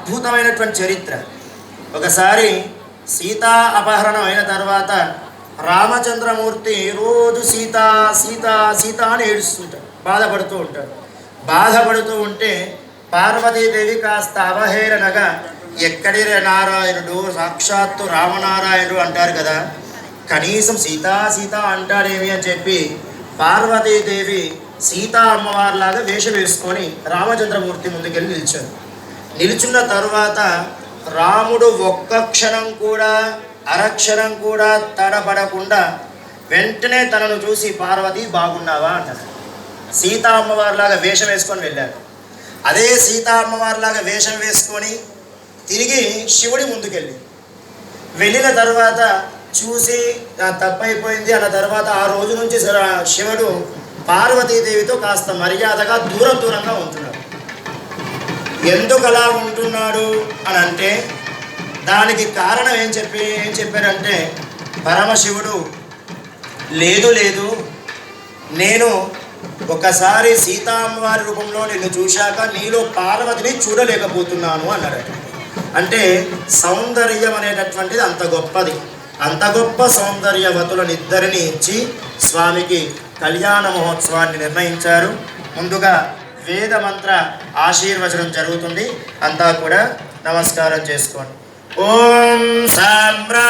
అద్భుతమైనటువంటి చరిత్ర. ఒకసారి సీతా అపహరణం అయిన తర్వాత రామచంద్రమూర్తి రోజు సీత సీత సీత అని ఏడుస్తుంటాడు, బాధపడుతూ ఉంటే పార్వతీదేవి కాస్త అవహేళనగా ఎక్కడి నారాయణుడు, సాక్షాత్తు రామనారాయణుడు అంటారు కదా, కనీసం సీతా సీత అంటాడేమి అని చెప్పి పార్వతీదేవి సీతా అమ్మవారిలాగా వేషం వేసుకొని రామచంద్రమూర్తి ముందుకెళ్ళి నిల్చున్న తరువాత రాముడు ఒక్క క్షణం కూడా అరక్షణం కూడా తడబడకుండా వెంటనే తనను చూసి పార్వతి బాగున్నావా అంటారు. సీతా అమ్మవారిలాగా వేషం వేసుకొని వెళ్ళాడు. అదే సీతా అమ్మవారిలాగా వేషం వేసుకొని తిరిగి శివుడి వెళ్ళిన తర్వాత చూసి తప్పైపోయింది అన్న తర్వాత ఆ రోజు నుంచి శివుడు పార్వతీదేవితో కాస్త మర్యాదగా దూరంగా ఉంటున్నాడు. ఎందుకు అలా ఉంటున్నాడు అని అంటే దానికి కారణం ఏం చెప్పారంటే పరమశివుడు లేదు నేను ఒకసారి సీతా అమ్మవారి రూపంలో నిన్ను చూశాక నీలో పార్వతిని చూడలేకపోతున్నాను అన్నాడు. అంటే సౌందర్యం అనేటటువంటిది అంత గొప్పది. అంత గొప్ప సౌందర్యవతులనిద్దరిని ఇచ్చి స్వామికి కళ్యాణ మహోత్సవాన్ని నిర్ణయించారు. ముందుగా వేద మంత్ర ఆశీర్వచనం జరుగుతుంది. అంతా కూడా నమస్కారం చేసుకోండి. ఓం సామ్రా